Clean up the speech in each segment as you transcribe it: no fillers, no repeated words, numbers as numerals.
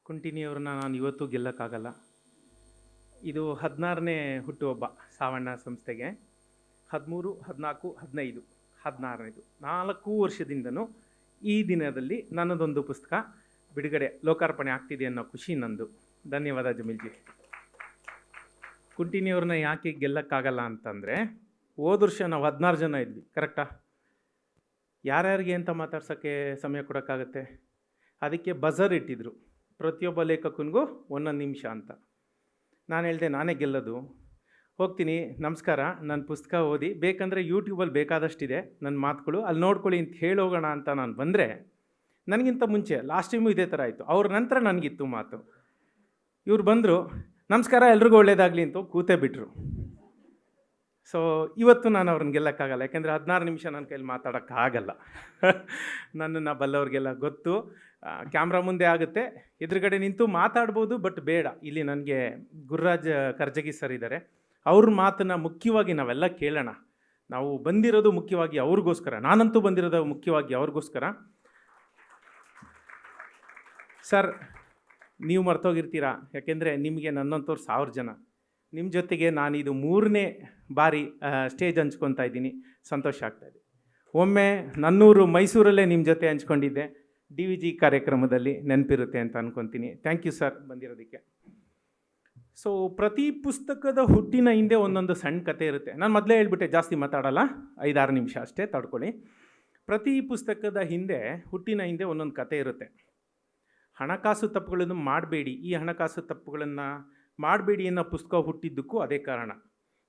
ಕುಂಟಿನಿಯವ್ರನ್ನ ನಾನು ಇವತ್ತೂ ಗೆಲ್ಲಕ್ಕಾಗಲ್ಲ. ಇದು 16ನೇ ಹುಟ್ಟುಹಬ್ಬ ಸಾವಣ್ಣ ಸಂಸ್ಥೆಗೆ. 13, 14, 15, 16ನೇದು 4 ವರ್ಷದಿಂದನೂ ಈ ದಿನದಲ್ಲಿ ನನ್ನದೊಂದು ಪುಸ್ತಕ ಬಿಡುಗಡೆ ಲೋಕಾರ್ಪಣೆ ಆಗ್ತಿದೆ ಅನ್ನೋ ಖುಷಿ ನಂದು. ಧನ್ಯವಾದ ಜಮೀಲ್ಜಿ. ಕುಂಟಿನಿಯವ್ರನ್ನ ಯಾಕೆ ಗೆಲ್ಲಕ್ಕಾಗಲ್ಲ ಅಂತಂದರೆ, ಹೋದ ವರ್ಷ ನಾವು 16 ಜನ ಇದ್ವಿ, ಕರೆಕ್ಟಾ? ಯಾರ್ಯಾರಿಗೆ ಅಂತ ಮಾತಾಡ್ಸೋಕ್ಕೆ ಸಮಯ ಕೊಡೋಕ್ಕಾಗತ್ತೆ? ಅದಕ್ಕೆ ಬಜರ್ ಇಟ್ಟಿದ್ರು, ಪ್ರತಿಯೊಬ್ಬ ಲೇಖಕನಿಗೂ 1 ನಿಮಿಷ ಅಂತ. ನಾನು ಹೇಳಿದೆ ನಾನೇ ಗೆಲ್ಲೋದು, ಹೋಗ್ತೀನಿ, ನಮಸ್ಕಾರ, ನನ್ನ ಪುಸ್ತಕ ಓದಿ, ಬೇಕಂದರೆ ಯೂಟ್ಯೂಬಲ್ಲಿ ಬೇಕಾದಷ್ಟಿದೆ ನನ್ನ ಮಾತುಗಳು, ಅಲ್ಲಿ ನೋಡ್ಕೊಳ್ಳಿ ಅಂತ ಹೇಳೋಗೋಣ ಅಂತ ನಾನು ಬಂದರೆ, ನನಗಿಂತ ಮುಂಚೆ ಲಾಸ್ಟ್ ಟೈಮು ಇದೇ ಥರ ಆಯಿತು. ಅವ್ರ ನಂತರ ನನಗಿತ್ತು ಮಾತು. ಇವ್ರು ಬಂದರು, ನಮಸ್ಕಾರ, ಎಲ್ರಿಗೂ ಒಳ್ಳೇದಾಗಲಿ ಅಂತ ಕೂತೇ ಬಿಟ್ಟರು. ಸೊ ಇವತ್ತು ನಾನು ಅವ್ರನ್ನ ಗೆಲ್ಲಕ್ಕಾಗಲ್ಲ, ಯಾಕೆಂದರೆ 16 ನಿಮಿಷ ನನ್ನ ಕೈಲಿ ಮಾತಾಡೋಕ್ಕಾಗಲ್ಲ. ನನ್ನನ್ನು ಬಲ್ಲವ್ರಿಗೆಲ್ಲ ಗೊತ್ತು. ಕ್ಯಾಮ್ರಾ ಮುಂದೆ ಆಗುತ್ತೆ, ಎದುರುಗಡೆ ನಿಂತು ಮಾತಾಡ್ಬೋದು, ಬಟ್ ಬೇಡ. ಇಲ್ಲಿ ನನಗೆ ಗುರುರಾಜ್ ಕರ್ಜಗಿ ಸರ್ ಇದ್ದಾರೆ, ಅವ್ರ ಮಾತನ್ನು ಮುಖ್ಯವಾಗಿ ನಾವೆಲ್ಲ ಕೇಳೋಣ. ನಾವು ಬಂದಿರೋದು ಮುಖ್ಯವಾಗಿ ಅವ್ರಿಗೋಸ್ಕರ, ನಾನಂತೂ ಬಂದಿರೋದು ಮುಖ್ಯವಾಗಿ ಅವ್ರಿಗೋಸ್ಕರ. ಸರ್, ನೀವು ಮರ್ತೋಗಿರ್ತೀರಾ, ಯಾಕೆಂದರೆ ನಿಮಗೆ ನನ್ನಂಥವ್ರು 1000 ಜನ. ನಿಮ್ಮ ಜೊತೆಗೆ ನಾನಿದು 3ನೇ ಬಾರಿ ಸ್ಟೇಜ್ ಹಂಚ್ಕೊತಾ ಇದ್ದೀನಿ, ಸಂತೋಷ ಆಗ್ತಾಯಿದೆ. ಒಮ್ಮೆ ನನ್ನೂರು ಮೈಸೂರಲ್ಲೇ ನಿಮ್ಮ ಜೊತೆ ಹಂಚ್ಕೊಂಡಿದ್ದೆ, DVG ಕಾರ್ಯಕ್ರಮದಲ್ಲಿ, ನೆನಪಿರುತ್ತೆ ಅಂತ ಅಂದ್ಕೊತೀನಿ. ಥ್ಯಾಂಕ್ ಯು ಸರ್ ಬಂದಿರೋದಕ್ಕೆ. ಸೊ ಪ್ರತಿ ಪುಸ್ತಕದ ಹುಟ್ಟಿನ ಹಿಂದೆ ಒಂದೊಂದು ಸಣ್ಣ ಕತೆ ಇರುತ್ತೆ. ನಾನು ಮೊದಲೇ ಹೇಳ್ಬಿಟ್ಟೆ, ಜಾಸ್ತಿ ಮಾತಾಡಲ್ಲ, 5-6 ನಿಮಿಷ ಅಷ್ಟೇ, ತಡ್ಕೊಳ್ಳಿ. ಪ್ರತಿ ಪುಸ್ತಕದ ಹಿಂದೆ, ಹುಟ್ಟಿನ ಹಿಂದೆ ಒಂದೊಂದು ಕತೆ ಇರುತ್ತೆ. ಹಣಕಾಸು ತಪ್ಪುಗಳನ್ನು ಮಾಡಬೇಡಿ, ಈ ಹಣಕಾಸು ತಪ್ಪುಗಳನ್ನು ಮಾಡಬೇಡಿ ಅನ್ನೋ ಪುಸ್ತಕ ಹುಟ್ಟಿದ್ದಕ್ಕೂ ಅದೇ ಕಾರಣ.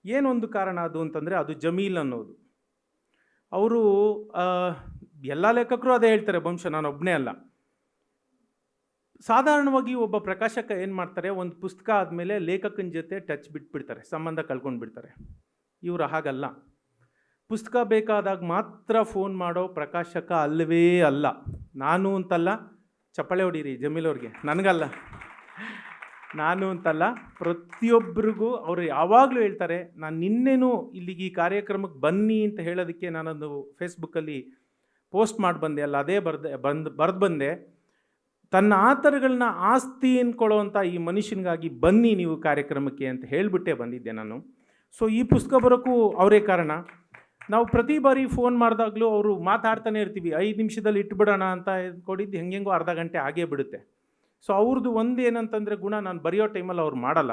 ಏನೊಂದು ಕಾರಣ ಅದು ಅಂತಂದರೆ, ಅದು ಜಮೀಲ್ ಅನ್ನೋದು. ಅವರು ಎಲ್ಲ ಲೇಖಕರು ಅದೇ ಹೇಳ್ತಾರೆ, ಬಹುಶಃ ನಾನು ಒಬ್ಬನೇ ಅಲ್ಲ. ಸಾಧಾರಣವಾಗಿ ಒಬ್ಬ ಪ್ರಕಾಶಕ ಏನು ಮಾಡ್ತಾರೆ, ಒಂದು ಪುಸ್ತಕ ಆದಮೇಲೆ ಲೇಖಕನ ಜೊತೆ ಟಚ್ ಬಿಟ್ಬಿಡ್ತಾರೆ, ಸಂಬಂಧ ಕಳ್ಕೊಂಡು ಬಿಡ್ತಾರೆ. ಇವರು ಹಾಗಲ್ಲ. ಪುಸ್ತಕ ಬೇಕಾದಾಗ ಮಾತ್ರ ಫೋನ್ ಮಾಡೋ ಪ್ರಕಾಶಕ ಅಲ್ಲವೇ ಅಲ್ಲ. ನಾನು ಅಂತಲ್ಲ, ಚಪ್ಪಾಳೆ ಹೊಡೀರಿ ಜಮೀಲ್ ಅವ್ರಿಗೆ, ನನಗಲ್ಲ, ನಾನು ಅಂತಲ್ಲ, ಪ್ರತಿಯೊಬ್ಬರಿಗೂ ಅವರು ಯಾವಾಗಲೂ ಹೇಳ್ತಾರೆ. ನಾನು ನಿನ್ನೆನೂ ಇಲ್ಲಿಗೆ ಈ ಕಾರ್ಯಕ್ರಮಕ್ಕೆ ಬನ್ನಿ ಅಂತ ಹೇಳೋದಕ್ಕೆ ನಾನೊಂದು ಫೇಸ್ಬುಕ್ಕಲ್ಲಿ ಪೋಸ್ಟ್ ಮಾಡಿ ಬಂದೆ ಅಲ್ಲ, ಅದೇ ಬರೆದು ಬಂದೆ. ತನ್ನ ಆತರಗಳನ್ನ ಆಸ್ತಿ ಅಂದ್ಕೊಳ್ಳೋವಂಥ ಈ ಮನುಷ್ಯನಿಗಾಗಿ ಬನ್ನಿ ನೀವು ಕಾರ್ಯಕ್ರಮಕ್ಕೆ ಅಂತ ಹೇಳಿಬಿಟ್ಟೆ ಬಂದಿದ್ದೆ ನಾನು. ಸೊ ಈ ಪುಸ್ತಕ ಬರೋಕ್ಕೂ ಅವರೇ ಕಾರಣ. ನಾವು ಪ್ರತಿ ಬಾರಿ ಫೋನ್ ಮಾಡಿದಾಗಲೂ ಅವರು ಮಾತಾಡ್ತಾನೆ ಇರ್ತೀವಿ, 5 ನಿಮಿಷದಲ್ಲಿ ಇಟ್ಬಿಡೋಣ ಅಂತ ಕೊಡಿದ್ದು ಹೆಂಗೆಂಗೋ ಅರ್ಧ ಗಂಟೆ ಆಗೇ ಬಿಡುತ್ತೆ. ಸೊ ಅವ್ರದ್ದು ಒಂದು ಏನಂತಂದರೆ ಗುಣ, ನಾನು ಬರೆಯೋ ಟೈಮಲ್ಲಿ ಅವ್ರು ಮಾಡಲ್ಲ.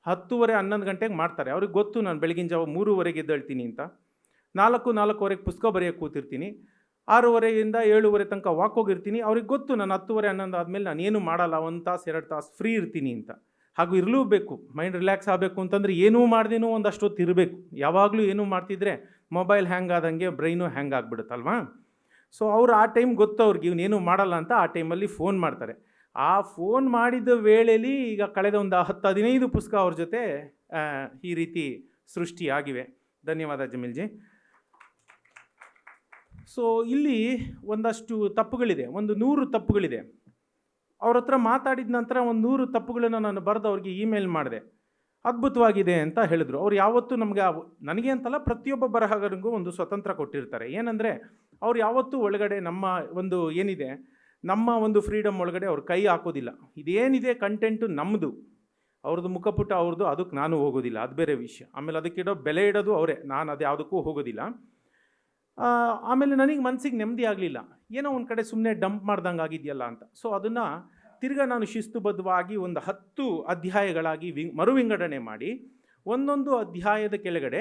10:30, 11 ಗಂಟೆಗೆ ಮಾಡ್ತಾರೆ. ಅವ್ರಿಗೆ ಗೊತ್ತು ನಾನು ಬೆಳಗಿನ ಜಾವ 3:30 ಎದ್ದೇಳ್ತೀನಿ ಅಂತ. 4:00-4:15 ಪುಸ್ತಕ ಬರೆಯೋಕ್ಕೆ ಕೂತಿರ್ತೀನಿ. 6:30ಯಿಂದ 7:30 ತನಕ ವಾಕ್ ಹೋಗಿರ್ತೀನಿ. ಅವ್ರಿಗೆ ಗೊತ್ತು ನಾನು 10:30, 11 ಆದಮೇಲೆ ನಾನು ಏನು ಮಾಡಲ್ಲ, 1 ತಾಸು 2 ತಾಸು ಫ್ರೀ ಇರ್ತೀನಿ ಅಂತ. ಹಾಗೂ ಇರಲೂಬೇಕು, ಮೈಂಡ್ ರಿಲ್ಯಾಕ್ಸ್ ಆಗಬೇಕು ಅಂತಂದರೆ ಏನೂ ಮಾಡ್ದೇನೂ ಒಂದಷ್ಟೊತ್ತು ಇರಬೇಕು. ಯಾವಾಗಲೂ ಏನೂ ಮಾಡ್ತಿದ್ರೆ ಮೊಬೈಲ್ ಹ್ಯಾಂಗ್ ಆದಂಗೆ ಬ್ರೈನು ಹ್ಯಾಂಗ್ ಆಗಿಬಿಡುತ್ತಲ್ವಾ. ಸೊ ಅವ್ರು ಆ ಟೈಮ್ ಗೊತ್ತು ಅವ್ರಿಗೆ, ಇವನೇನು ಮಾಡಲ್ಲ ಅಂತ ಆ ಟೈಮಲ್ಲಿ ಫೋನ್ ಮಾಡ್ತಾರೆ. ಆ ಫೋನ್ ಮಾಡಿದ ವೇಳೆಯಲ್ಲಿ ಈಗ ಕಳೆದ ಒಂದು 10-15 ಪುಸ್ತಕ ಅವ್ರ ಜೊತೆ ಈ ರೀತಿ ಸೃಷ್ಟಿಯಾಗಿವೆ. ಧನ್ಯವಾದ ಜಮೀಲ್ಜಿ. ಸೊ ಇಲ್ಲಿ ಒಂದಷ್ಟು ತಪ್ಪುಗಳಿದೆ, ಒಂದು 100 ತಪ್ಪುಗಳಿದೆ. ಅವ್ರ ಹತ್ರ ಮಾತಾಡಿದ ನಂತರ ಒಂದು 100 ತಪ್ಪುಗಳನ್ನು ನಾನು ಬರೆದು ಅವ್ರಿಗೆ ಇಮೇಲ್ ಮಾಡಿದೆ. ಅದ್ಭುತವಾಗಿದೆ ಅಂತ ಹೇಳಿದ್ರು. ಅವ್ರು ಯಾವತ್ತೂ ನನಗೆ ಅಂತಲ್ಲ, ಪ್ರತಿಯೊಬ್ಬ ಬರಹಗಾರನಿಗೂ ಒಂದು ಸ್ವತಂತ್ರ ಕೊಟ್ಟಿರ್ತಾರೆ. ಏನಂದರೆ ಅವ್ರು ಯಾವತ್ತೂ ಒಳಗಡೆ ನಮ್ಮ ಒಂದು ಏನಿದೆ, ನಮ್ಮ ಒಂದು ಫ್ರೀಡಮ್ ಒಳಗಡೆ ಅವ್ರು ಕೈ ಹಾಕೋದಿಲ್ಲ. ಇದೇನಿದೆ ಕಂಟೆಂಟು ನಮ್ಮದು, ಅವ್ರದ್ದು ಮುಖಪುಟ ಅವ್ರದ್ದು, ಅದಕ್ಕೆ ನಾನು ಹೋಗೋದಿಲ್ಲ, ಅದು ಬೇರೆ ವಿಷಯ. ಆಮೇಲೆ ಅದಕ್ಕಿಡೋ ಬೆಲೆ ಇಡೋದು ಅವರೇ, ನಾನು ಅದು ಯಾವುದಕ್ಕೂ ಹೋಗೋದಿಲ್ಲ. ಆಮೇಲೆ ನನಗೆ ಮನಸ್ಸಿಗೆ ನೆಮ್ಮದಿ ಆಗಲಿಲ್ಲ, ಏನೋ ಒಂದು ಕಡೆ ಸುಮ್ಮನೆ ಡಂಪ್ ಮಾಡ್ದಂಗೆ ಆಗಿದೆಯಲ್ಲ ಅಂತ. ಸೊ ಅದನ್ನು ತಿರ್ಗಾ ನಾನು ಶಿಸ್ತುಬದ್ಧವಾಗಿ ಒಂದು 10 ಅಧ್ಯಾಯಗಳಾಗಿ ಮರುವಿಂಗಡಣೆ ಮಾಡಿ, ಒಂದೊಂದು ಅಧ್ಯಾಯದ ಕೆಳಗಡೆ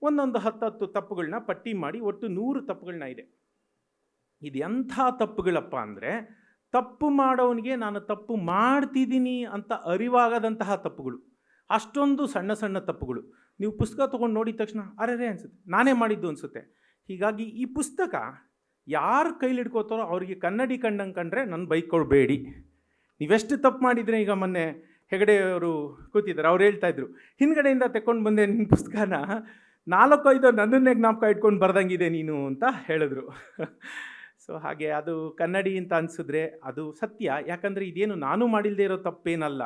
ಒಂದೊಂದು 10 ತಪ್ಪುಗಳನ್ನ ಪಟ್ಟಿ ಮಾಡಿ, ಒಟ್ಟು 100 ತಪ್ಪುಗಳನ್ನ ಇದೆ. ಇದು ಎಂಥ ತಪ್ಪುಗಳಪ್ಪ ಅಂದರೆ, ತಪ್ಪು ಮಾಡೋನಿಗೆ ನಾನು ತಪ್ಪು ಮಾಡ್ತಿದ್ದೀನಿ ಅಂತ ಅರಿವಾಗದಂತಹ ತಪ್ಪುಗಳು. ಅಷ್ಟೊಂದು ಸಣ್ಣ ಸಣ್ಣ ತಪ್ಪುಗಳು. ನೀವು ಪುಸ್ತಕ ತೊಗೊಂಡು ನೋಡಿದ ತಕ್ಷಣ ಅರೆ ಅನಿಸುತ್ತೆ, ನಾನೇ ಮಾಡಿದ್ದು ಅನಿಸುತ್ತೆ. ಹೀಗಾಗಿ ಈ ಪುಸ್ತಕ ಯಾರು ಕೈಲಿ ಹಿಡ್ಕೋತಾರೋ ಅವ್ರಿಗೆ ಕನ್ನಡಿ ಕಂಡಂಗೆ ಕಂಡ್ರೆ ನನ್ನ ಬೈಕೊಳ್ಬೇಡಿ. ನೀವೆಷ್ಟು ತಪ್ಪು ಮಾಡಿದರೆ, ಈಗ ಮೊನ್ನೆ ಹೆಗಡೆ ಅವರು ಕೂತಿದ್ದಾರೆ, ಅವ್ರು ಹೇಳ್ತಾಯಿದ್ರು, ಹಿಂದ್ಗಡೆಯಿಂದ ತೆಕ್ಕೊಂಡು ಬಂದೆ ನಿನ್ನ ಪುಸ್ತಕನ, 4-5 ನನ್ನನ್ನೇ ಜ್ಞಾಪಕ ಇಟ್ಕೊಂಡು ಬರ್ದಂಗಿದೆ ನೀನು ಅಂತ ಹೇಳಿದ್ರು. ಸೊ ಹಾಗೆ ಅದು ಕನ್ನಡಿ ಅಂತ ಅನಿಸಿದ್ರೆ ಅದು ಸತ್ಯ. ಯಾಕಂದರೆ ಇದೇನು ನಾನು ಮಾಡಿಲ್ಲದೆ ಇರೋ ತಪ್ಪೇನಲ್ಲ,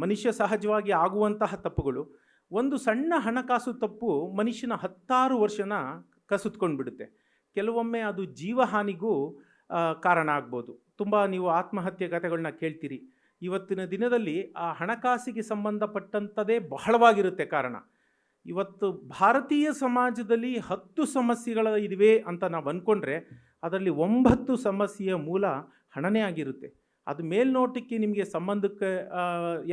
ಮನುಷ್ಯ ಸಹಜವಾಗಿ ಆಗುವಂತಹ ತಪ್ಪುಗಳು. ಒಂದು ಸಣ್ಣ ಹಣಕಾಸು ತಪ್ಪು ಮನುಷ್ಯನ 10 ವರ್ಷನ ಕಸಿದ್ಕೊಂಡು ಬಿಡುತ್ತೆ. ಕೆಲವೊಮ್ಮೆ ಅದು ಜೀವಹಾನಿಗೂ ಕಾರಣ ಆಗ್ಬೋದು. ತುಂಬ ನೀವು ಆತ್ಮಹತ್ಯೆ ಕಥೆಗಳನ್ನ ಕೇಳ್ತೀರಿ. ಇವತ್ತಿನ ದಿನದಲ್ಲಿ ಆ ಹಣಕಾಸಿಗೆ ಸಂಬಂಧಪಟ್ಟಂಥದ್ದೇ ಬಹಳವಾಗಿರುತ್ತೆ ಕಾರಣ. ಇವತ್ತು ಭಾರತೀಯ ಸಮಾಜದಲ್ಲಿ 10 ಸಮಸ್ಯೆಗಳಿವೆ ಅಂತ ನಾವು ಅಂದ್ಕೊಂಡ್ರೆ ಅದರಲ್ಲಿ 9 ಸಮಸ್ಯೆಯ ಮೂಲ ಹಣನೇ ಆಗಿರುತ್ತೆ. ಅದು ಮೇಲ್ನೋಟಕ್ಕೆ ನಿಮಗೆ ಸಂಬಂಧಕ್ಕೆ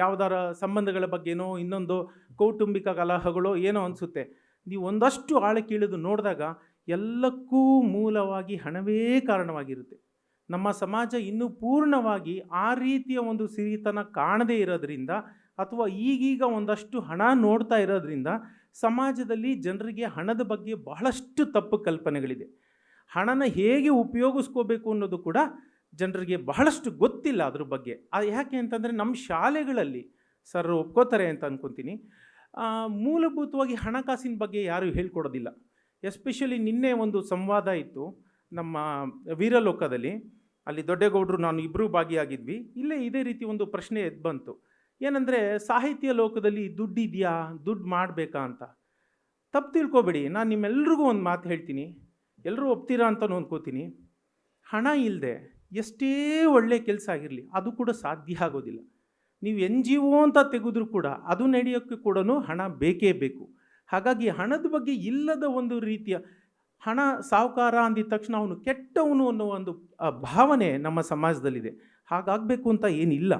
ಯಾವುದಾರ ಸಂಬಂಧಗಳ ಬಗ್ಗೆನೋ ಇನ್ನೊಂದು ಕೌಟುಂಬಿಕ ಕಲಹಗಳೋ ಏನೋ ಅನಿಸುತ್ತೆ. ನೀವು ಒಂದಷ್ಟು ಆಳಕ್ಕೆ ಇಳಿದು ನೋಡಿದಾಗ ಎಲ್ಲಕ್ಕೂ ಮೂಲವಾಗಿ ಹಣವೇ ಕಾರಣವಾಗಿರುತ್ತೆ. ನಮ್ಮ ಸಮಾಜ ಇನ್ನೂ ಪೂರ್ಣವಾಗಿ ಆ ರೀತಿಯ ಒಂದು ಸಿರಿತನ ಕಾಣದೇ ಇರೋದ್ರಿಂದ ಅಥವಾ ಈಗೀಗ ಒಂದಷ್ಟು ಹಣ ನೋಡ್ತಾ ಇರೋದ್ರಿಂದ ಸಮಾಜದಲ್ಲಿ ಜನರಿಗೆ ಹಣದ ಬಗ್ಗೆ ಬಹಳಷ್ಟು ತಪ್ಪು ಕಲ್ಪನೆಗಳಿದೆ. ಹಣನ ಹೇಗೆ ಉಪಯೋಗಿಸ್ಕೋಬೇಕು ಅನ್ನೋದು ಕೂಡ ಜನರಿಗೆ ಬಹಳಷ್ಟು ಗೊತ್ತಿಲ್ಲ ಅದ್ರ ಬಗ್ಗೆ. ಯಾಕೆ ಅಂತಂದರೆ ನಮ್ಮ ಶಾಲೆಗಳಲ್ಲಿ ಸರ್ ಒಪ್ಕೋತಾರೆ ಅಂತ ಅಂದ್ಕೊತೀನಿ, ಮೂಲಭೂತವಾಗಿ ಹಣಕಾಸಿನ ಬಗ್ಗೆ ಯಾರೂ ಹೇಳ್ಕೊಡೋದಿಲ್ಲ. ಎಸ್ಪೆಷಲಿ ನಿನ್ನೆ ಒಂದು ಸಂವಾದ ಇತ್ತು ನಮ್ಮ ವೀರಲೋಕದಲ್ಲಿ. ಅಲ್ಲಿ ದೊಡ್ಡೇಗೌಡರು ನಾನು ಇಬ್ಬರೂ ಭಾಗಿಯಾಗಿದ್ವಿ. ಇಲ್ಲೇ ಇದೇ ರೀತಿ ಒಂದು ಪ್ರಶ್ನೆ ಎದ್ದು ಬಂತು. ಏನಂದರೆ ಸಾಹಿತ್ಯ ಲೋಕದಲ್ಲಿ ದುಡ್ಡಿದೆಯಾ, ದುಡ್ಡು ಮಾಡಬೇಕಾ ಅಂತ. ತಪ್ಪು ತಿಳ್ಕೊಬೇಡಿ, ನಾನು ನಿಮ್ಮೆಲ್ರಿಗೂ ಒಂದು ಮಾತು ಹೇಳ್ತೀನಿ, ಎಲ್ಲರೂ ಒಪ್ತೀರಾ ಅಂತ ಅನ್ಕೋತೀನಿ. ಹಣ ಇಲ್ಲದೆ ಎಷ್ಟೇ ಒಳ್ಳೆ ಕೆಲಸ ಆಗಿರಲಿ ಅದು ಕೂಡ ಸಾಧ್ಯ ಆಗೋದಿಲ್ಲ. ನೀವು NGO ಅಂತ ತೆಗೆದ್ರೂ ಕೂಡ ಅದು ನಡೆಯೋಕ್ಕೆ ಕೂಡ ಹಣ ಬೇಕೇ ಬೇಕು. ಹಾಗಾಗಿ ಹಣದ ಬಗ್ಗೆ ಇಲ್ಲದ ಒಂದು ರೀತಿಯ ಹಣ ಸಾಹುಕಾರ ಅಂದಿದ ತಕ್ಷಣ ಅವನು ಕೆಟ್ಟವನು ಅನ್ನೋ ಒಂದು ಭಾವನೆ ನಮ್ಮ ಸಮಾಜದಲ್ಲಿದೆ. ಹಾಗಾಗಬೇಕು ಅಂತ ಏನಿಲ್ಲ.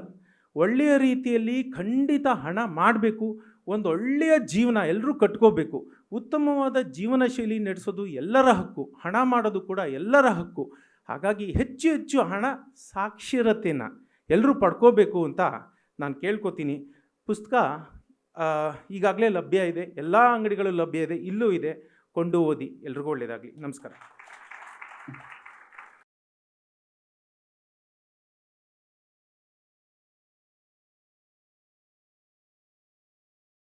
ಒಳ್ಳೆಯ ರೀತಿಯಲ್ಲಿ ಖಂಡಿತ ಹಣ ಮಾಡಬೇಕು. ಒಂದು ಒಳ್ಳೆಯ ಜೀವನ ಎಲ್ಲರೂ ಕಟ್ಕೋಬೇಕು. ಉತ್ತಮವಾದ ಜೀವನ ಶೈಲಿ ನಡೆಸೋದು ಎಲ್ಲರ ಹಕ್ಕು, ಹಣ ಮಾಡೋದು ಕೂಡ ಎಲ್ಲರ ಹಕ್ಕು. ಹಾಗಾಗಿ ಹೆಚ್ಚು ಹೆಚ್ಚು ಹಣ ಸಾಕ್ಷರತೆನ ಎಲ್ಲರೂ ಪಡ್ಕೋಬೇಕು ಅಂತ ನಾನು ಕೇಳ್ಕೊತೀನಿ. ಪುಸ್ತಕ ಈಗಾಗಲೇ ಲಭ್ಯ ಇದೆ, ಎಲ್ಲ ಅಂಗಡಿಗಳಲ್ಲೂ ಲಭ್ಯ ಇದೆ, ಇಲ್ಲೂ ಇದೆ, ಕೊಂಡು ಓದಿ. ಎಲ್ರಿಗೂ ಒಳ್ಳೆಯದಾಗಲಿ. ನಮಸ್ಕಾರ.